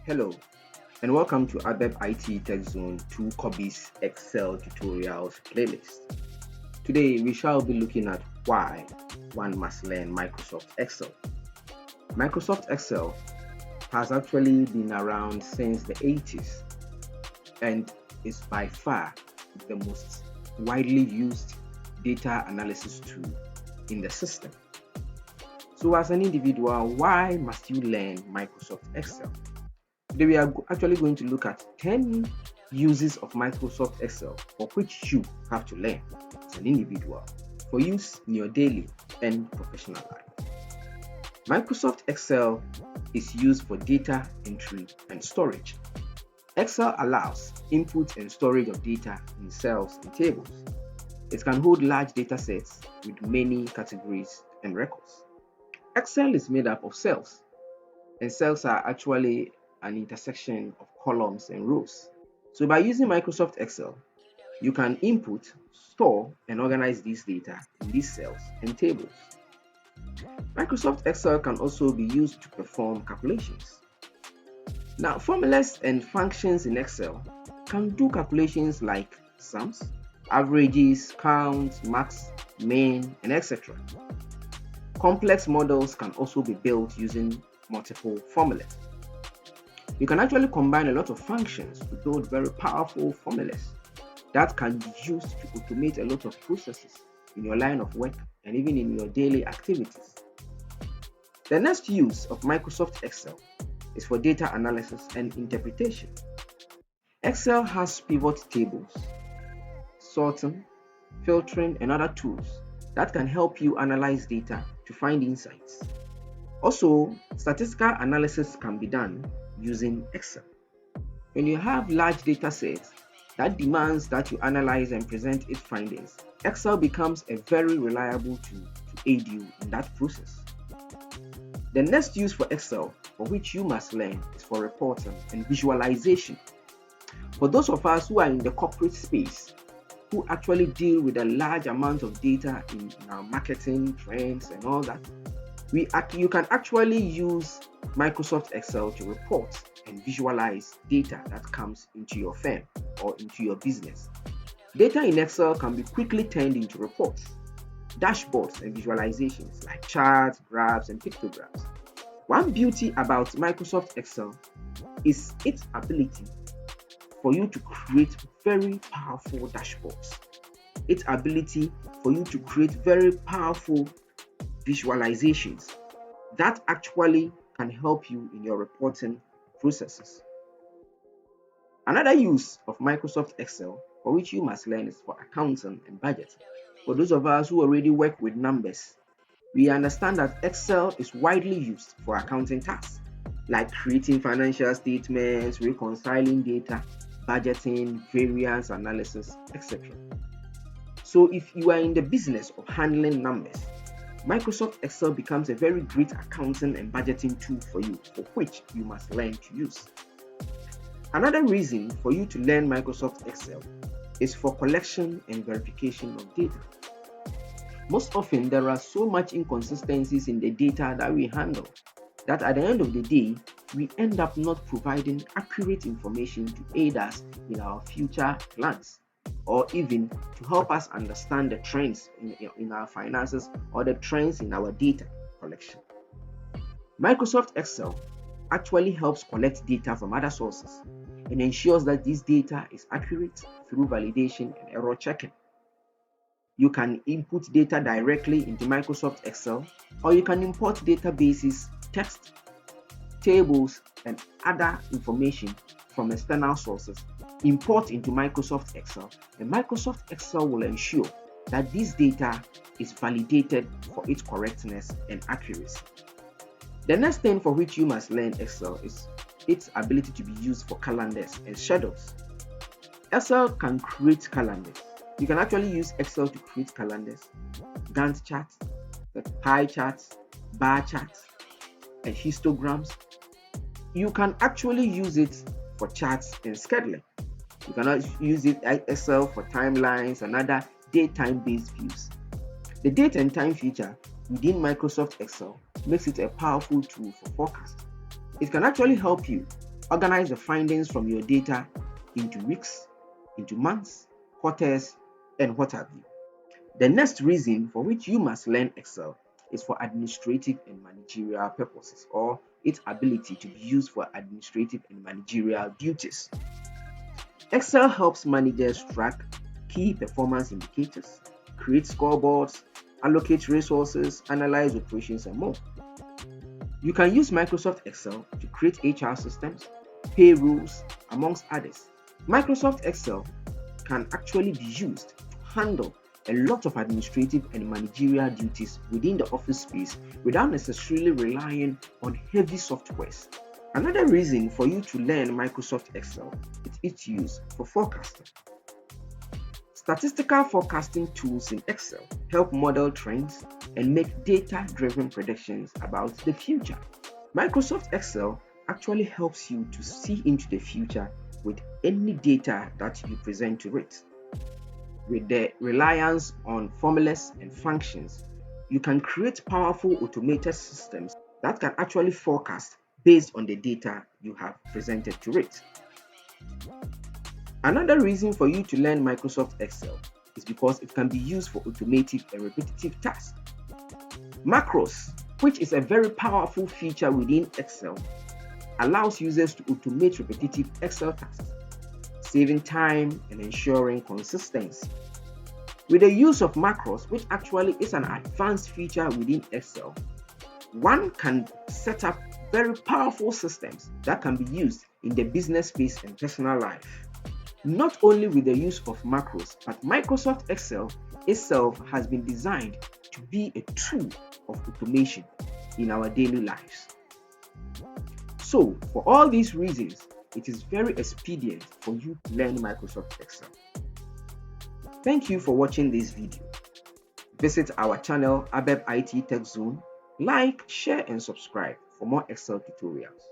Hello, and welcome to ABEB IT TechZone 2KOBBYS Excel tutorials playlist. Today, we shall be looking at why one must learn Microsoft Excel. Microsoft Excel has actually been around since the 80s and is by far the most widely used data analysis tool in the system. So, as an individual, why must you learn Microsoft Excel? Today we are actually going to look at 10 uses of Microsoft Excel for which you have to learn as an individual for use in your daily and professional life. Microsoft Excel is used for data entry and storage. Excel allows input and storage of data in cells and tables. It can hold large data sets with many categories and records. Excel is made up of cells, and cells are actually an intersection of columns and rows. So by using Microsoft Excel, you can input, store, and organize these data in these cells and tables. Microsoft Excel can also be used to perform calculations. Now, formulas and functions in Excel can do calculations like sums, averages, counts, max, mean, and etc. Complex models can also be built using multiple formulas. You can actually combine a lot of functions to build very powerful formulas that can be used to automate a lot of processes in your line of work and even in your daily activities. The next use of Microsoft Excel is for data analysis and interpretation. Excel has pivot tables, sorting, filtering, and other tools that can help you analyze data to find insights. Also, statistical analysis can be done using Excel. When you have large data sets that demands that you analyze and present its findings, Excel becomes a very reliable tool to aid you in that process. The next use for Excel, for which you must learn, is for reporting and visualization. For those of us who are in the corporate space, who actually deal with a large amount of data in our marketing, trends, and all that, you can actually use Microsoft Excel to report and visualize data that comes into your firm or into your business. Data in Excel can be quickly turned into reports, dashboards, and visualizations like charts, graphs, and pictograms. One beauty about Microsoft Excel is its ability for you to create very powerful dashboards. Its ability for you to create very powerful visualizations that actually can help you in your reporting processes. Another use of Microsoft Excel for which you must learn is for accounting and budgeting. For those of us who already work with numbers, we understand that Excel is widely used for accounting tasks like creating financial statements, reconciling data, budgeting, variance analysis, etc. So if you are in the business of handling numbers, Microsoft Excel becomes a very great accounting and budgeting tool for you, for which you must learn to use. Another reason for you to learn Microsoft Excel is for collection and verification of data. Most often, there are so much inconsistencies in the data that we handle that at the end of the day, we end up not providing accurate information to aid us in our future plans, or even to help us understand the trends in our finances or the trends in our data collection. Microsoft Excel actually helps collect data from other sources and ensures that this data is accurate through validation and error checking. You can input data directly into Microsoft Excel, or you can import databases, text, tables, and other information from external sources, import into Microsoft Excel, and Microsoft Excel will ensure that this data is validated for its correctness and accuracy. The next thing for which you must learn Excel is its ability to be used for calendars and schedules. Excel can create calendars. You can actually use Excel to create calendars, Gantt charts, pie charts, bar charts, and histograms. You can actually use it for charts and scheduling. You can use Excel for timelines and other date-time-based views. The date and time feature within Microsoft Excel makes it a powerful tool for forecasting. It can actually help you organize the findings from your data into weeks, into months, quarters, and what have you. The next reason for which you must learn Excel is for administrative and managerial purposes, or its ability to be used for administrative and managerial duties. Excel helps managers track key performance indicators, create scoreboards, allocate resources, analyze operations, and more. You can use Microsoft Excel to create HR systems, payrolls, amongst others. Microsoft Excel can actually be used to handle a lot of administrative and managerial duties within the office space without necessarily relying on heavy softwares. Another reason for you to learn Microsoft Excel is its use for forecasting. Statistical forecasting tools in Excel help model trends and make data-driven predictions about the future. Microsoft Excel actually helps you to see into the future with any data that you present to it. With the reliance on formulas and functions, you can create powerful automated systems that can actually forecast based on the data you have presented to it. Another reason for you to learn Microsoft Excel is because it can be used for automating and repetitive tasks. Macros, which is a very powerful feature within Excel, allows users to automate repetitive Excel tasks, saving time and ensuring consistency. With the use of macros, which actually is an advanced feature within Excel, one can set up very powerful systems that can be used in the business space and personal life. Not only with the use of macros, but Microsoft Excel itself has been designed to be a tool of automation in our daily lives. So, for all these reasons, it is very expedient for you to learn Microsoft Excel. Thank you for watching this video. Visit our channel ABEB IT TechZone, like, share and subscribe for more Excel tutorials.